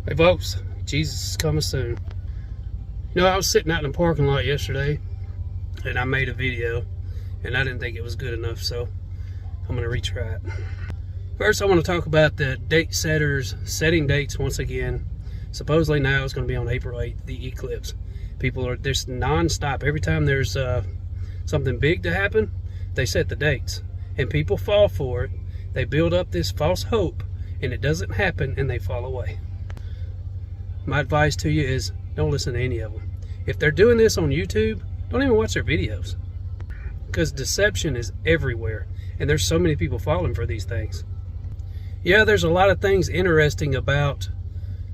Hey folks, Jesus is coming soon. You know, I was sitting out in the parking lot yesterday and I made a video and I didn't think it was good enough, so I'm going to retry it. First, I want to talk about the date setters setting dates once again. Supposedly now it's going to be on April 8th, the eclipse. People are just non-stop. Every time there's something big to happen, they set the dates. And people fall for it. They build up this false hope and it doesn't happen and they fall away. My advice to you is don't listen to any of them. If they're doing this on YouTube, don't even watch their videos. Because deception is everywhere. And there's so many people falling for these things. Yeah, there's a lot of things interesting about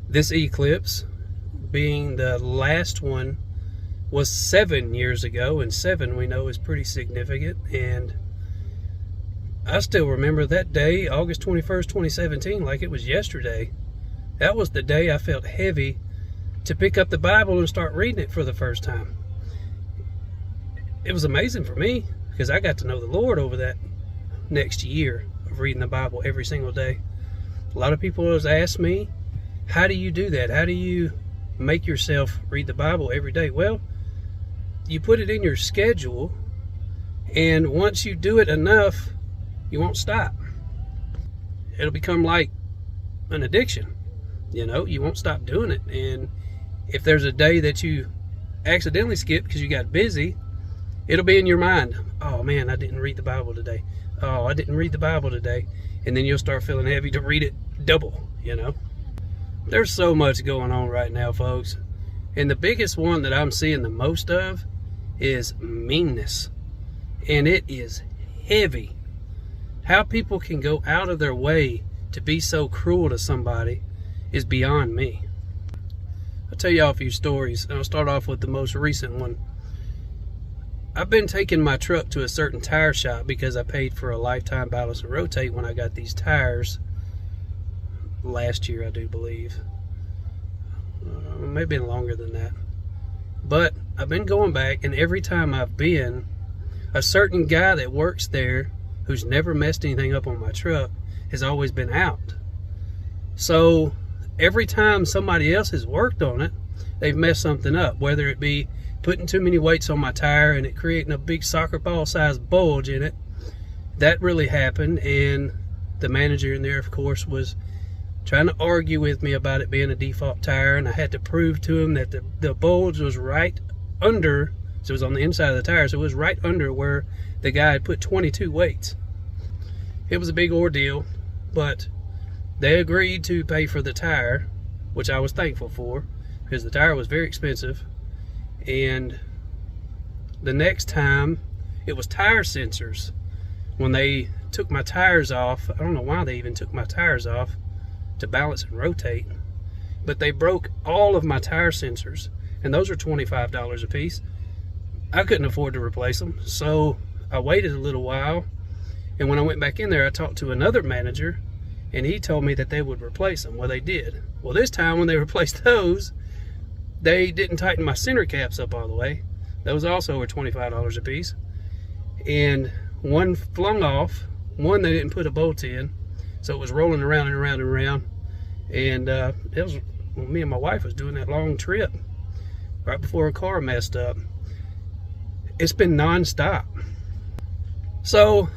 this eclipse. Being the last one was 7 years ago. And 7 we know is pretty significant. And I still remember that day, August 21st, 2017, like it was yesterday. That was the day I felt heavy to pick up the Bible and start reading it for the first time. It was amazing for me because I got to know the Lord over that next year of reading the Bible every single day. A lot of people have asked me, how do you do that? How do you make yourself read the Bible every day? Well, you put it in your schedule, and once you do it enough, you won't stop. It'll become like an addiction. You know, you won't stop doing it. And if there's a day that you accidentally skip because you got busy, it'll be in your mind. Oh man, I didn't read the Bible today. Oh, I didn't read the Bible today. And then you'll start feeling heavy to read it double, you know. There's so much going on right now, folks. And the biggest one that I'm seeing the most of is meanness. And it is heavy. How people can go out of their way to be so cruel to somebody is beyond me. I'll tell y'all a few stories, and I'll start off with the most recent one. I've been taking my truck to a certain tire shop because I paid for a lifetime balance and rotate when I got these tires last year, I do believe. Maybe longer than that. But I've been going back, and every time I've been, a certain guy that works there who's never messed anything up on my truck has always been out. So every time somebody else has worked on it, they've messed something up, whether it be putting too many weights on my tire and it creating a big soccer ball sized bulge in it. That really happened, and the manager in there, of course, was trying to argue with me about it being a default tire, and I had to prove to him that the bulge was right under, so it was on the inside of the tire, so it was right under where the guy had put 22 weights. It was a big ordeal, but they agreed to pay for the tire, which I was thankful for because the tire was very expensive. And the next time, it was tire sensors. When they took my tires off, I don't know why they even took my tires off to balance and rotate, but they broke all of my tire sensors, and those are $25 a piece. I couldn't afford to replace them, so I waited a little while, and when I went back in there, I talked to another manager, and he told me that they would replace them. Well, they did. Well, this time when they replaced those, they didn't tighten my center caps up all the way. Those also were $25 a piece. And one flung off. One they didn't put a bolt in. So it was rolling around and around and around. And it was, well, me and my wife was doing that long trip right before her car messed up. It's been non-stop. So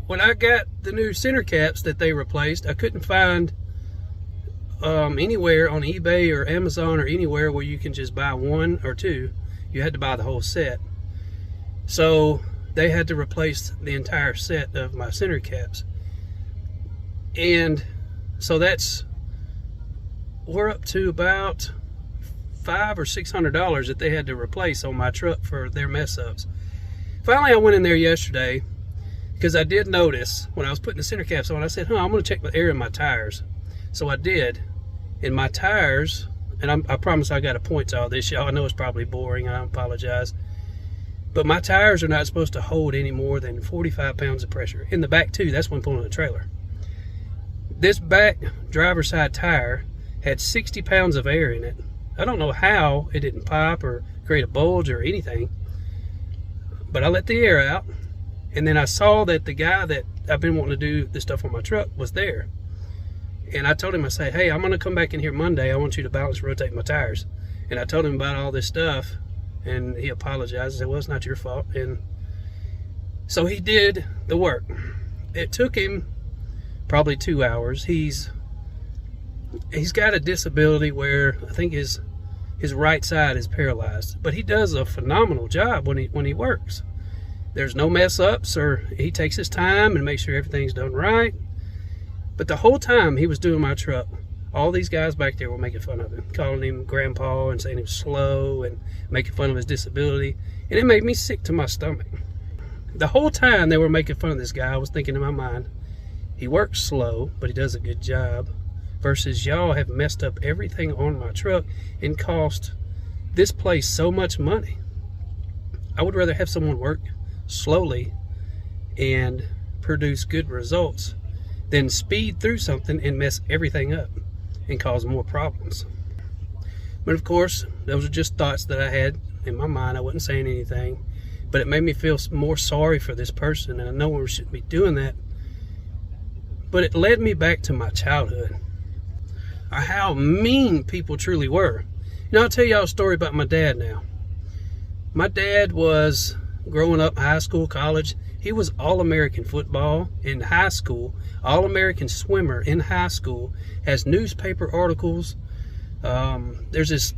when I got the new center caps that they replaced, I couldn't find anywhere on eBay or Amazon or anywhere where you can just buy one or two. You had to buy the whole set. So they had to replace the entire set of my center caps. And so we're up to about $500 or $600 that they had to replace on my truck for their mess ups. Finally, I went in there yesterday, because I did notice when I was putting the center caps on, I said, I'm going to check the air in my tires. So I did. In my tires, and I promise I got to point to all this, y'all. I know it's probably boring. I apologize. But my tires are not supposed to hold any more than 45 pounds of pressure. In the back, too. That's when pulling a trailer. This back driver's side tire had 60 pounds of air in it. I don't know how it didn't pop or create a bulge or anything. But I let the air out. And then I saw that the guy that I've been wanting to do this stuff on my truck was there. And I told him, I said, hey, I'm going to come back in here Monday. I want you to balance rotate my tires. And I told him about all this stuff, and he apologized. I said, well, it's not your fault. And so he did the work. It took him probably 2 hours. He's got a disability where I think his right side is paralyzed, but he does a phenomenal job when he works. There's no mess ups, or he takes his time and makes sure everything's done right. But the whole time he was doing my truck, all these guys back there were making fun of him, calling him grandpa and saying he was slow and making fun of his disability. And it made me sick to my stomach. The whole time they were making fun of this guy, I was thinking in my mind, he works slow, but he does a good job. Versus y'all have messed up everything on my truck and cost this place so much money. I would rather have someone work slowly and produce good results than speed through something and mess everything up and cause more problems. But of course, those are just thoughts that I had in my mind. I wasn't saying anything, but it made me feel more sorry for this person, and I know we shouldn't be doing that. But it led me back to my childhood, or how mean people truly were. You know, I'll tell y'all a story about my dad now. My dad was, growing up, high school, college, he was All-American football in high school, All-American swimmer in high school, has newspaper articles. There's this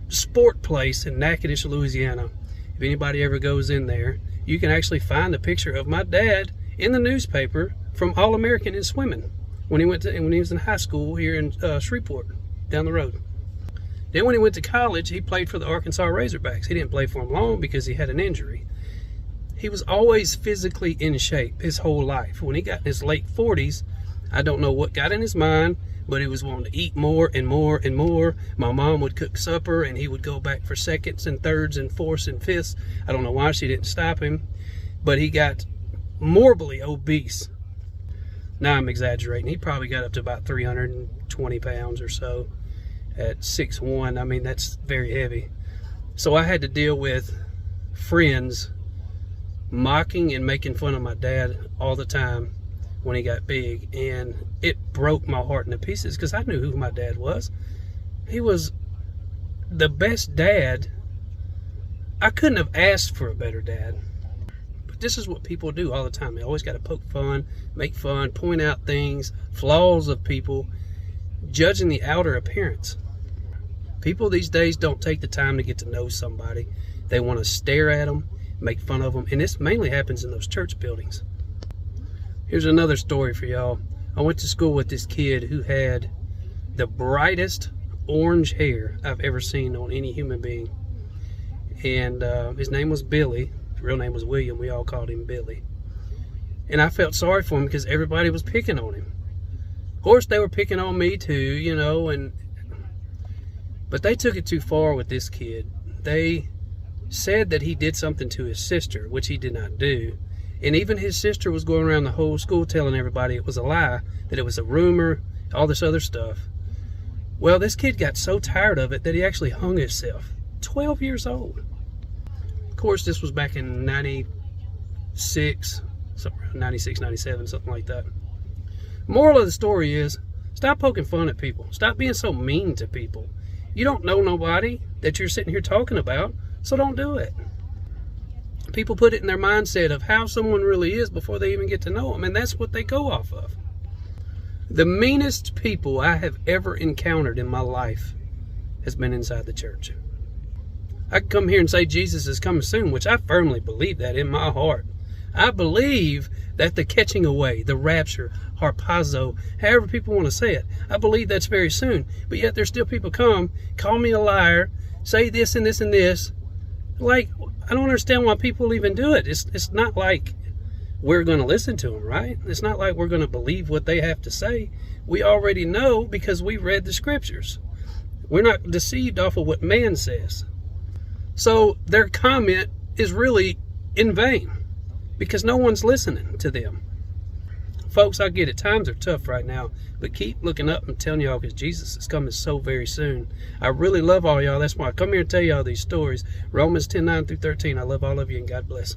sport place in Natchitoches, Louisiana. If anybody ever goes in there, you can actually find a picture of my dad in the newspaper from All-American in swimming when he was in high school here in Shreveport, down the road. Then when he went to college, he played for the Arkansas Razorbacks. He didn't play for them long because he had an injury. He was always physically in shape his whole life. When he got in his late 40s, I don't know what got in his mind, but he was wanting to eat more and more and more. My mom would cook supper, and he would go back for seconds and thirds and fourths and fifths. I don't know why she didn't stop him, but he got morbidly obese. Now I'm exaggerating. He probably got up to about 320 pounds or so at 6'1". I mean, that's very heavy. So I had to deal with friends mocking and making fun of my dad all the time when he got big, and it broke my heart into pieces because I knew who my dad was. He was the best dad. I couldn't have asked for a better dad. But this is what people do all the time. They always got to poke fun, make fun, point out things, flaws of people, judging the outer appearance. People these days don't take the time to get to know somebody. They want to stare at them, make fun of them, and this mainly happens in those church buildings. Here's another story for y'all. I went to school with this kid who had the brightest orange hair I've ever seen on any human being, and his name was Billy. His real name was William. We all called him Billy, and I felt sorry for him because everybody was picking on him. Of course, they were picking on me too, you know, but they took it too far with this kid. They said that he did something to his sister, which he did not do. And even his sister was going around the whole school telling everybody it was a lie, that it was a rumor, all this other stuff. Well, this kid got so tired of it that he actually hung himself. 12 years old. Of course, this was back in 96, something around 96, 97, something like that. Moral of the story is, stop poking fun at people. Stop being so mean to people. You don't know nobody that you're sitting here talking about, so don't do it. People put it in their mindset of how someone really is before they even get to know them, and that's what they go off of. The meanest people I have ever encountered in my life has been inside the church. I can come here and say Jesus is coming soon, which I firmly believe that in my heart. I believe that the catching away, the rapture, harpazo, however people want to say it, I believe that's very soon. But yet there's still people come, call me a liar, say this and this and this. Like, I don't understand why people even do it. It's not like we're going to listen to them, right? It's not like we're going to believe what they have to say. We already know because we read the scriptures. We're not deceived off of what man says. So their comment is really in vain because no one's listening to them. Folks, I get it. Times are tough right now, but keep looking up and telling y'all because Jesus is coming so very soon. I really love all y'all. That's why I come here and tell y'all these stories. Romans 10:9-13. I love all of you, and God bless.